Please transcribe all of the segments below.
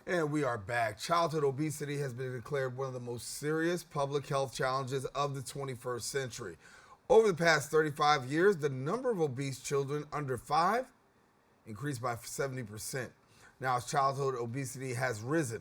And we are back. Childhood obesity has been declared one of the most serious public health challenges of the 21st century. Over the past 35 years, the number of obese children under 5 increased by 70%. Now, as childhood obesity has risen,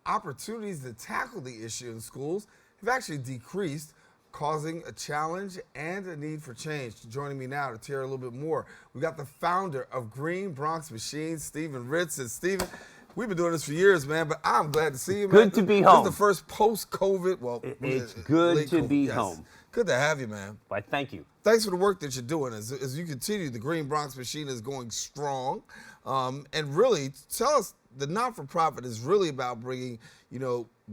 opportunities to tackle the issue in schools have actually decreased, causing a challenge and a need for change. Joining me now to hear a little bit more, we got the founder of Green Bronx Machine, Stephen Ritz. And Stephen, we've been doing this for years, man, but I'm glad to see you, man. Good to be home. This is the first post-COVID. Well, it's good to be home. Good to have you, man. Why, thank you. Thanks for the work that you're doing. As you continue, the Green Bronx Machine is going strong. And really, tell us, the not-for-profit is really about bringing,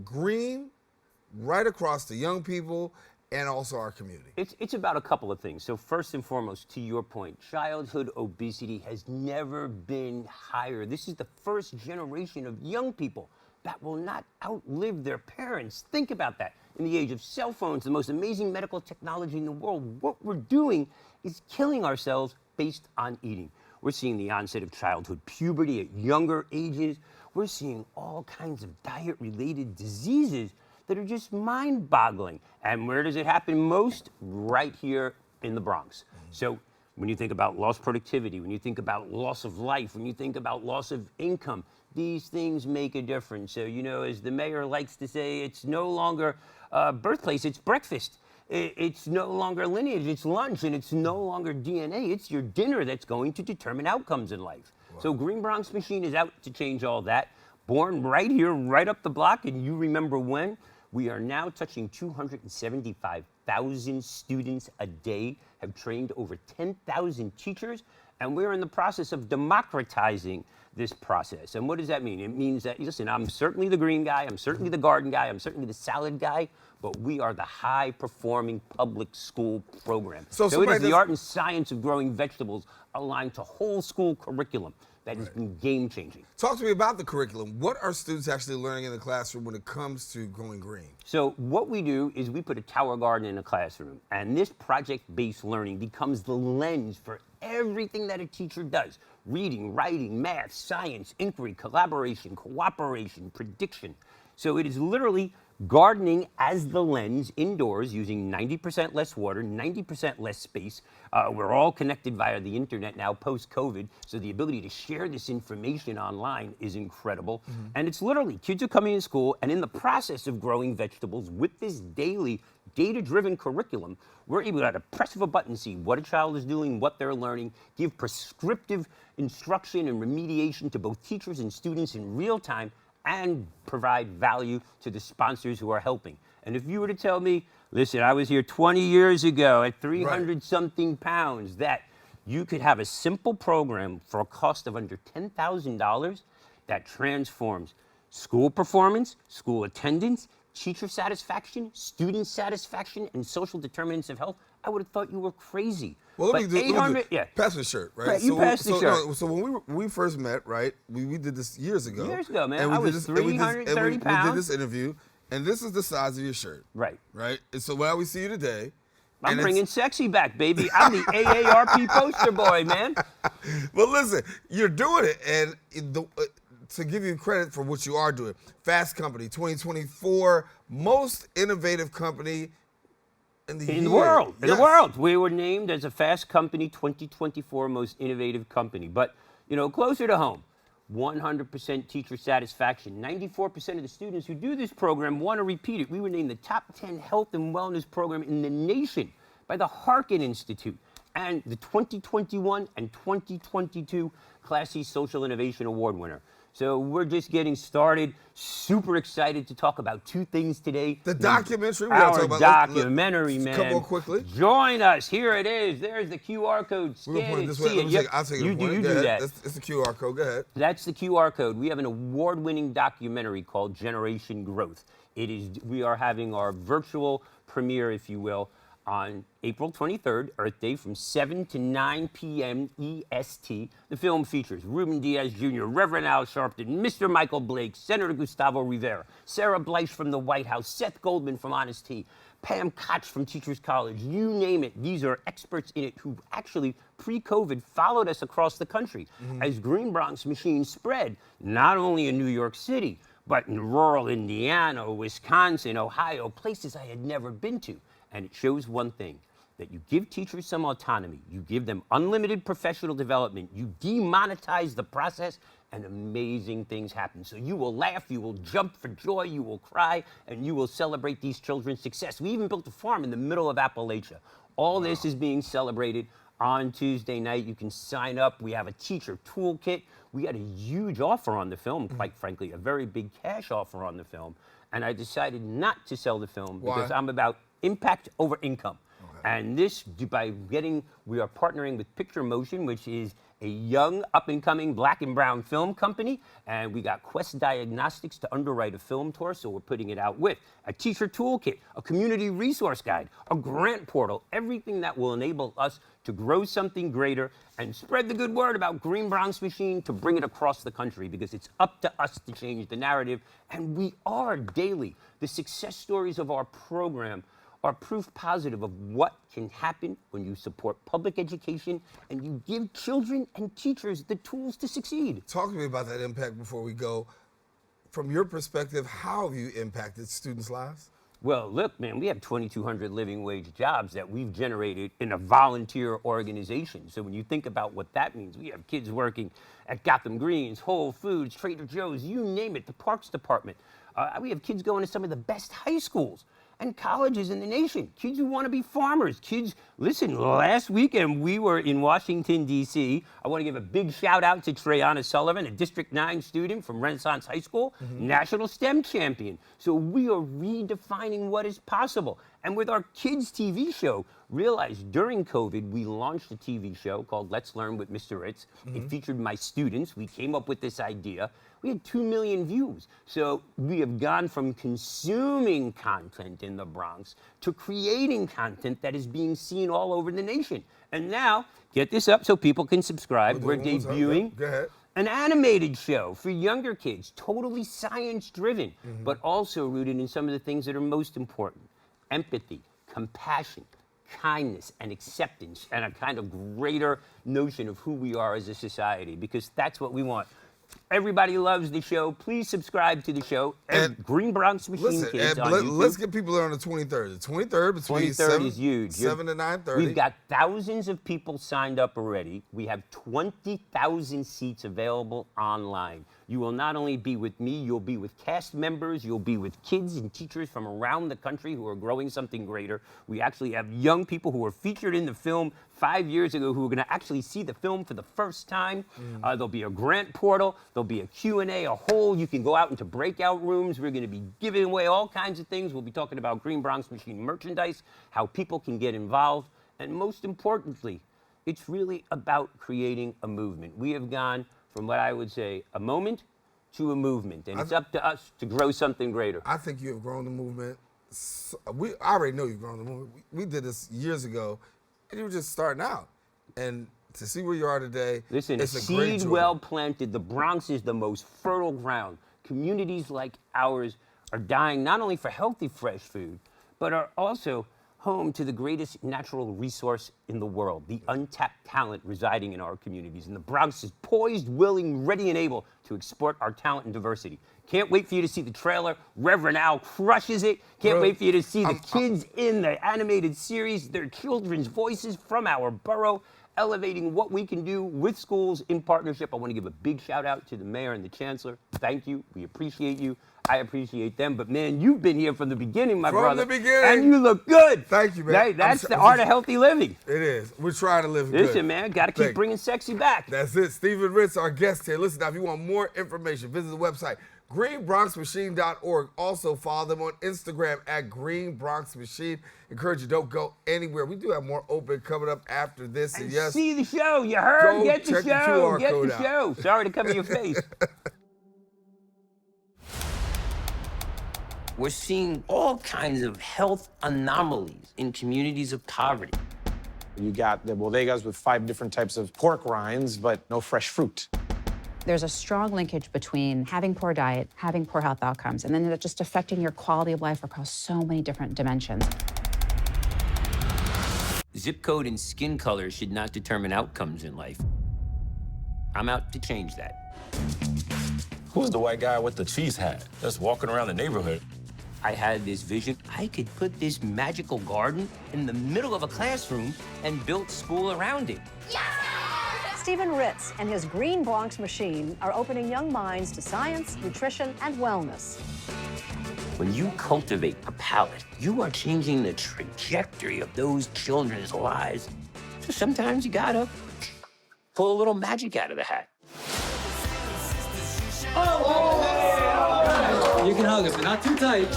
green right across to young people and also our community. It's about a couple of things. So first and foremost, to your point, childhood obesity has never been higher. This is the first generation of young people that will not outlive their parents. Think about that. In the age of cell phones, the most amazing medical technology in the world, what we're doing is killing ourselves based on eating. We're seeing the onset of childhood puberty at younger ages. We're seeing all kinds of diet-related diseases that are just mind-boggling. And where does it happen most? Right here in the Bronx. So when you think about lost productivity, when you think about loss of life, when you think about loss of income, these things make a difference. So, as the mayor likes to say, it's no longer birthplace, it's breakfast. It's no longer lineage, it's lunch, and it's no longer DNA, it's your dinner that's going to determine outcomes in life. Wow. So Green Bronx Machine is out to change all that. Born right here, right up the block, and you remember when? We are now touching 275,000 students a day, have trained over 10,000 teachers, and we're in the process of democratizing this process. And what does that mean? It means that, listen, I'm certainly the green guy, I'm certainly the garden guy, I'm certainly the salad guy, but we are the high-performing public school program. So it is the art and science of growing vegetables aligned to whole school curriculum that has been game-changing. Talk to me about the curriculum. What are students actually learning in the classroom when it comes to going green? So what we do is we put a tower garden in a classroom, and this project-based learning becomes the lens for everything that a teacher does. Reading, writing, math, science, inquiry, collaboration, cooperation, prediction. So it is literally gardening as the lens indoors using 90% less water, 90% less space. We're all connected via the internet now post-COVID, so the ability to share this information online is incredible. And it's literally, kids are coming to school, and in the process of growing vegetables with this daily data-driven curriculum, we're able to, at a press of a button, see what a child is doing, what they're learning, give prescriptive instruction and remediation to both teachers and students in real time, and provide value to the sponsors who are helping. And if you were to tell me, listen, I was here 20 years ago at 300-something pounds, that you could have a simple program for a cost of under $10,000 that transforms school performance, school attendance, teacher satisfaction, student satisfaction, and social determinants of health, I would have thought you were crazy. Well, let me do. Pass the shirt, right? Right, you passed the shirt. No, so when we first met, right, we did this years ago. Years ago, man. I was 330 pounds. We did this interview, and this is the size of your shirt. Right. Right? And so when we see you today. I'm bringing sexy back, baby. I'm the AARP poster boy, man. Well, listen, you're doing it, and to give you credit for what you are doing, Fast Company 2024, most innovative company in the world. In the world. We were named as a Fast Company 2024 most innovative company. But, closer to home, 100% teacher satisfaction. 94% of the students who do this program want to repeat it. We were named the top 10 health and wellness program in the nation by the Harkin Institute and the 2021 and 2022 Class C Social Innovation Award winner. So we're just getting started. Super excited to talk about two things today. The documentary. Our documentary, man. Come on quickly. Join us. Here it is. There's the QR code. Scan it, see it. I'll take it. You do that. It's the QR code. Go ahead. That's the QR code. We have an award-winning documentary called Generation Growth. We are having our virtual premiere, if you will, on April 23rd, Earth Day, from 7 to 9 p.m. EST. The film features Ruben Diaz Jr., Reverend Al Sharpton, Mr. Michael Blake, Senator Gustavo Rivera, Sarah Bleish from the White House, Seth Goldman from Honest Tea, Pam Koch from Teachers College, you name it. These are experts in it who actually, pre-COVID, followed us across the country as Green Bronx Machine spread, not only in New York City, but in rural Indiana, Wisconsin, Ohio, places I had never been to. And it shows one thing, that you give teachers some autonomy, you give them unlimited professional development, you demonetize the process, and amazing things happen. So you will laugh, you will jump for joy, you will cry, and you will celebrate these children's success. We even built a farm in the middle of Appalachia. All this is being celebrated on Tuesday night. You can sign up. We have a teacher toolkit. We had a huge offer on the film, quite frankly, a very big cash offer on the film. And I decided not to sell the film because I'm about impact over income. And this, we are partnering with Picture Motion, which is a young, up-and-coming black and brown film company, and we got Quest Diagnostics to underwrite a film tour, so we're putting it out with a teacher toolkit, a community resource guide, a grant portal, everything that will enable us to grow something greater and spread the good word about Green Bronx Machine to bring it across the country, because it's up to us to change the narrative, and we are daily. The success stories of our program are proof positive of what can happen when you support public education and you give children and teachers the tools to succeed. Talk to me about that impact before we go. From your perspective, how have you impacted students' lives? Well, look, man, we have 2,200 living wage jobs that we've generated in a volunteer organization. So when you think about what that means, we have kids working at Gotham Greens, Whole Foods, Trader Joe's, you name it, the Parks Department. We have kids going to some of the best high schools and colleges in the nation, kids who want to be farmers, kids. Listen, last weekend we were in Washington, D.C. I want to give a big shout out to Treyana Sullivan, a District 9 student from Renaissance High School, national STEM champion. So we are redefining what is possible. And with our kids TV show, realize during COVID, we launched a TV show called Let's Learn with Mr. Ritz. It featured my students. We came up with this idea. We had 2 million views. So we have gone from consuming content in the Bronx to creating content that is being seen all over the nation. And now, get this up so people can subscribe. We're debuting an animated show for younger kids, totally science-driven, but also rooted in some of the things that are most important: empathy, compassion, kindness, and acceptance, and a kind of greater notion of who we are as a society, because that's what we want. Everybody loves the show. Please subscribe to the show. And Green Bronx Machine Kids on YouTube. Let's get people there on the 23rd. The 23rd between 23rd is huge. 7 to 9:30. We've got thousands of people signed up already. We have 20,000 seats available online. You will not only be with me, you'll be with cast members, you'll be with kids and teachers from around the country who are growing something greater. We actually have young people who were featured in the film 5 years ago who are going to actually see the film for the first time. There'll be a grant portal, there'll be a Q&A, you can go out into breakout rooms. We're going to be giving away all kinds of things. We'll be talking about Green Bronx Machine merchandise, how people can get involved, and most importantly, it's really about creating a movement. We have gone from what I would say a moment to a movement, and it's up to us to grow something greater. I think you have grown the movement. I already know you've grown the movement. We did this years ago, and you were just starting out. And to see where you are today, listen, it's a great seed joy. well planted. The Bronx is the most fertile ground. Communities like ours are dying not only for healthy, fresh food, but are also home to the greatest natural resource in the world, the untapped talent residing in our communities. And the Bronx is poised, willing, ready, and able to export our talent and diversity. Can't wait for you to see the trailer. Reverend Al crushes it. Can't wait for you to see the kids in the animated series, their children's voices from our borough, elevating what we can do with schools in partnership. I want to give a big shout out to the mayor and the chancellor. Thank you. We appreciate you. I appreciate them. But man, you've been here from the beginning, my brother. From the beginning. And you look good. Thank you, man. That's the art of healthy living. It is. We're trying to live good. Listen, man, got to keep bringing sexy back. That's it. Stephen Ritz, our guest here. Listen, now, if you want more information, visit the website, greenbronxmachine.org. Also, follow them on Instagram at Green Bronx Machine. Encourage you, don't go anywhere. We do have more open coming up after this. And yes, see the show. You heard? Go Get the check the show. QR Get code the out. show. Sorry to cover your face. We're seeing all kinds of health anomalies in communities of poverty. You got the bodegas with 5 different types of pork rinds, but no fresh fruit. There's a strong linkage between having poor diet, having poor health outcomes, and then just affecting your quality of life across so many different dimensions. Zip code and skin color should not determine outcomes in life. I'm out to change that. Who's the white guy with the cheese hat that's walking around the neighborhood? I had this vision. I could put this magical garden in the middle of a classroom and build school around it. Stephen Ritz and his Green Bronx Machine are opening young minds to science, nutrition, and wellness. When you cultivate a palate, you are changing the trajectory of those children's lives. So sometimes you gotta pull a little magic out of the hat. You can hug it, but not too tight.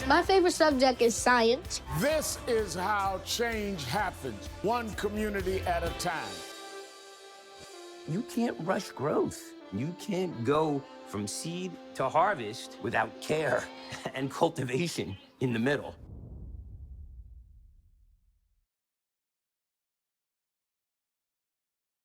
My favorite subject is science. This is how change happens, one community at a time. You can't rush growth. You can't go from seed to harvest without care and cultivation in the middle.